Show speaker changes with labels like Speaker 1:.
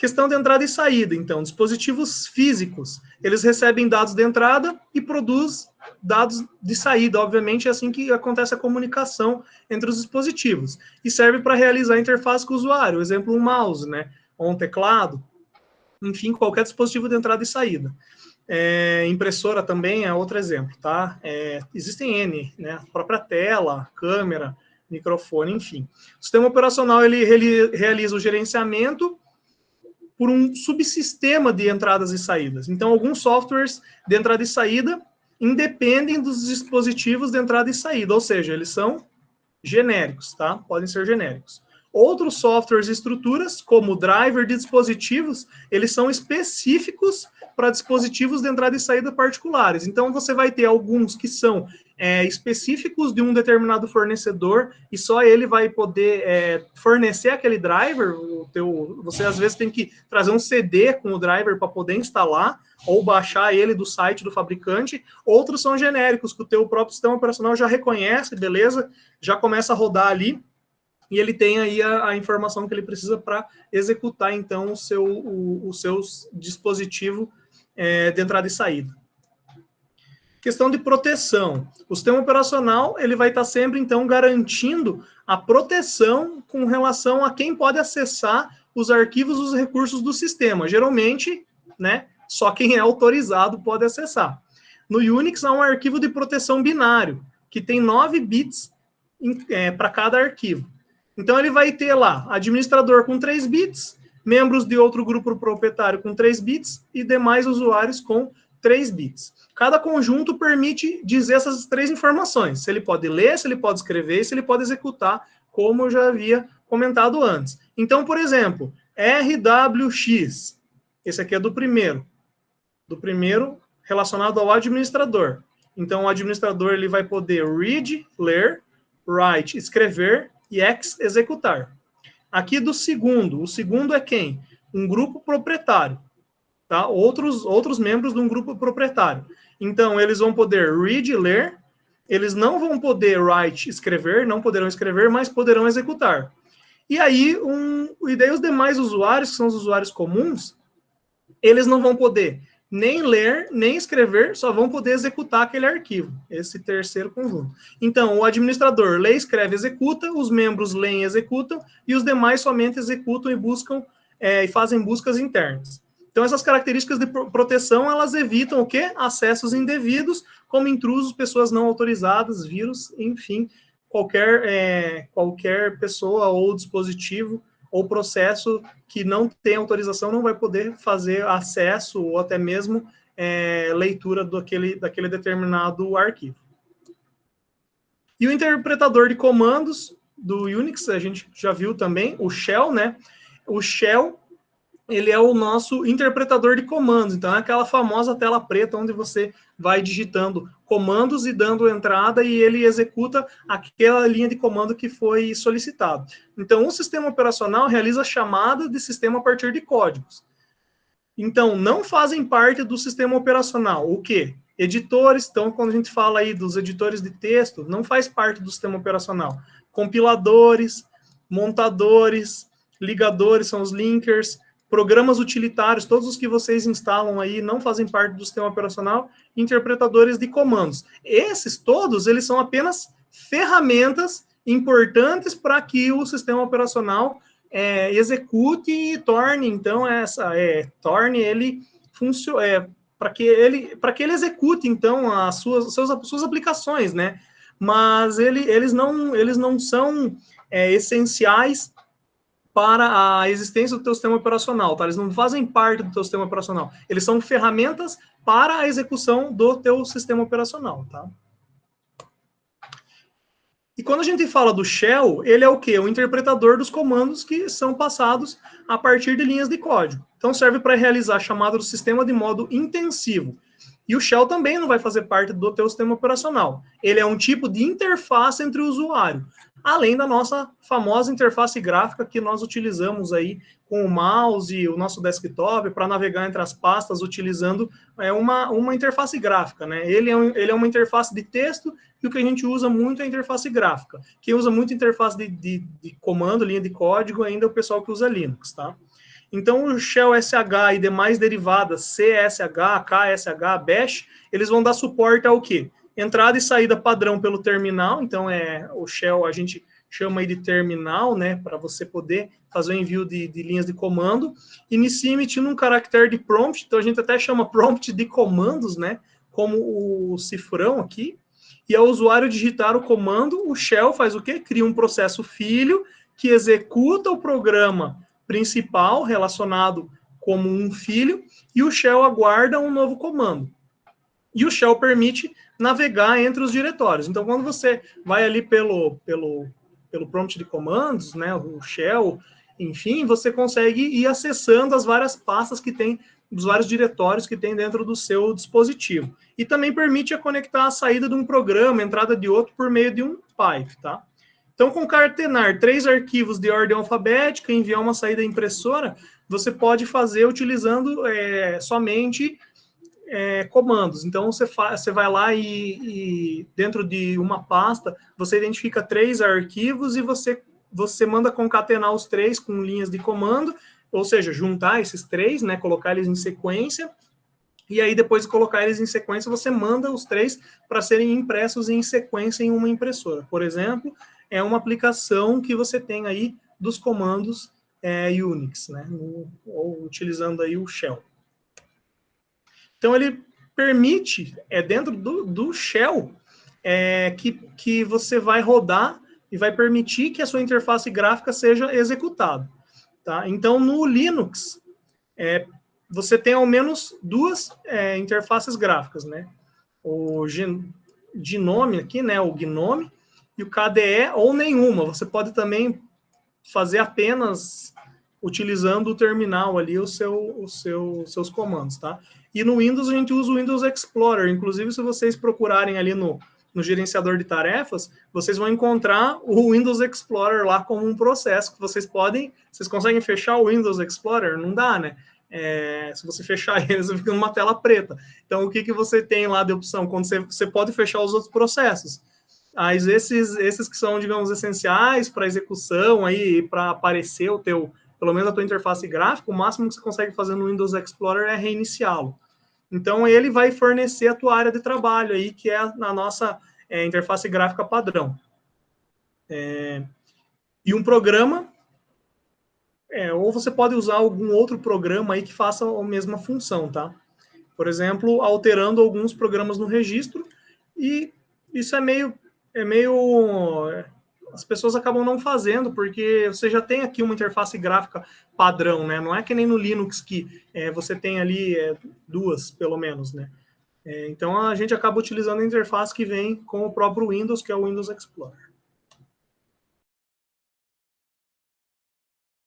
Speaker 1: Questão de entrada e saída, então, dispositivos físicos, eles recebem dados de entrada e produzem dados de saída, obviamente é assim que acontece a comunicação entre os dispositivos, e serve para realizar a interface com o usuário, exemplo, um mouse, né, ou um teclado, enfim, qualquer dispositivo de entrada e saída. Impressora também é outro exemplo, tá? Existem N, né, a própria tela, câmera, microfone, enfim. O sistema operacional, ele realiza o gerenciamento por um subsistema de entradas e saídas. Então, alguns softwares de entrada e saída independem dos dispositivos de entrada e saída, ou seja, eles são genéricos, tá? Podem ser genéricos. Outros softwares e estruturas, como o driver de dispositivos, eles são específicos para dispositivos de entrada e saída particulares. Então, você vai ter alguns que são específicos de um determinado fornecedor e só ele vai poder fornecer aquele driver. Você, às vezes, tem que trazer um CD com o driver para poder instalar ou baixar ele do site do fabricante. Outros são genéricos, que o teu próprio sistema operacional já reconhece, beleza? Já começa a rodar ali e ele tem aí a informação que ele precisa para executar, então, o seu dispositivo de entrada e saída. Questão de proteção. O sistema operacional, ele vai estar sempre, então, garantindo a proteção com relação a quem pode acessar os arquivos, os recursos do sistema. Geralmente, né, só quem é autorizado pode acessar. No Unix, há um arquivo de proteção binário, que tem 9 bits para cada arquivo. Então, ele vai ter lá administrador com 3 bits, membros de outro grupo proprietário com 3 bits e demais usuários com 3 bits. Cada conjunto permite dizer essas 3 informações. Se ele pode ler, se ele pode escrever, se ele pode executar, como eu já havia comentado antes. Então, por exemplo, RWX. Esse aqui é do primeiro relacionado ao administrador. Então, o administrador ele vai poder read, ler, write, escrever e executar. Aqui do segundo, o segundo é quem? Um grupo proprietário. Tá? Outros membros de um grupo proprietário. Então, eles vão poder read, ler, eles não vão poder write, escrever, não poderão escrever, mas poderão executar. E aí, e daí os demais usuários, que são os usuários comuns, eles não vão poder nem ler, nem escrever, só vão poder executar aquele arquivo, esse terceiro conjunto. Então, o administrador lê, escreve, executa, os membros leem e executam, e os demais somente executam e buscam e fazem buscas internas. Então, essas características de proteção, elas evitam o quê? Acessos indevidos, como intrusos, pessoas não autorizadas, vírus, enfim, qualquer pessoa ou dispositivo ou processo que não tem autorização não vai poder fazer acesso ou até mesmo leitura daquele determinado arquivo. E o interpretador de comandos do Unix, a gente já viu também, o shell, né? O shell, ele é o nosso interpretador de comandos. Então, é aquela famosa tela preta onde você vai digitando comandos e dando entrada e ele executa aquela linha de comando que foi solicitado. Então, o sistema operacional realiza chamada de sistema a partir de códigos. Então, não fazem parte do sistema operacional. O quê? Editores. Então, quando a gente fala aí dos editores de texto, não faz parte do sistema operacional. Compiladores, montadores, ligadores, são os linkers, programas utilitários, todos os que vocês instalam aí não fazem parte do sistema operacional, interpretadores de comandos. Esses todos, eles são apenas ferramentas importantes para que o sistema operacional execute e torne, então, torne ele para que ele execute, então, as suas aplicações, né? Mas eles não são essenciais para a existência do teu sistema operacional, tá? Eles não fazem parte do teu sistema operacional. Eles são ferramentas para a execução do teu sistema operacional, tá? E quando a gente fala do shell, ele é o quê? O interpretador dos comandos que são passados a partir de linhas de código. Então, serve para realizar a chamada do sistema de modo intensivo. E o shell também não vai fazer parte do teu sistema operacional. Ele é um tipo de interface entre o usuário, além da nossa famosa interface gráfica que nós utilizamos aí com o mouse e o nosso desktop para navegar entre as pastas utilizando uma interface gráfica, né? Ele é uma interface de texto e o que a gente usa muito é a interface gráfica. Quem usa muito interface de comando, linha de código, ainda é o pessoal que usa Linux, tá? Então, o Shell SH e demais derivadas, CSH, KSH, Bash, eles vão dar suporte ao quê? Entrada e saída padrão pelo terminal, então o Shell a gente chama aí de terminal, né, para você poder fazer o envio de linhas de comando. Inicia emitindo um caractere de prompt, então a gente até chama prompt de comandos, né, como o cifrão aqui. E ao usuário digitar o comando, o Shell faz o quê? Cria um processo filho que executa o programa principal relacionado como um filho, e o Shell aguarda um novo comando. E o Shell permite navegar entre os diretórios. Então, quando você vai ali pelo prompt de comandos, né, o Shell, enfim, você consegue ir acessando as várias pastas que tem, os vários diretórios que tem dentro do seu dispositivo. E também permite conectar a saída de um programa, a entrada de outro, por meio de um pipe, tá? Então, concatenar 3 arquivos de ordem alfabética, enviar uma saída impressora, você pode fazer utilizando somente comandos. Então, você vai lá e dentro de uma pasta, você identifica 3 arquivos e você manda concatenar os 3 com linhas de comando, ou seja, juntar esses 3, né, colocar eles em sequência, e aí depois de colocar eles em sequência, você manda os 3 para serem impressos em sequência em uma impressora. Por exemplo, é uma aplicação que você tem aí dos comandos Unix, né, ou utilizando aí o Shell. Então, ele permite, dentro do Shell, que você vai rodar e vai permitir que a sua interface gráfica seja executada. Tá? Então, no Linux, você tem ao menos 2 interfaces gráficas, né? O Gnome aqui, né? O Gnome, e o KDE, ou nenhuma. Você pode também fazer apenas utilizando o terminal ali os seus comandos, tá? E no Windows a gente usa o Windows Explorer. Inclusive, se vocês procurarem ali no gerenciador de tarefas, vocês vão encontrar o Windows Explorer lá como um processo que vocês conseguem fechar o Windows Explorer? Não dá, né? Se você fechar ele, você fica numa tela preta. Então, o que você tem lá de opção? Quando você pode fechar os outros processos. Mas esses que são, digamos, essenciais para execução aí, para aparecer pelo menos a tua interface gráfica, o máximo que você consegue fazer no Windows Explorer é reiniciá-lo. Então, ele vai fornecer a tua área de trabalho aí, que é a nossa interface gráfica padrão. E um programa, ou você pode usar algum outro programa aí que faça a mesma função, tá? Por exemplo, alterando alguns programas no registro, e isso é meio as pessoas acabam não fazendo, porque você já tem aqui uma interface gráfica padrão, né? Não é que nem no Linux que você tem ali 2, pelo menos, né? Então, a gente acaba utilizando a interface que vem com o próprio Windows, que é o Windows Explorer.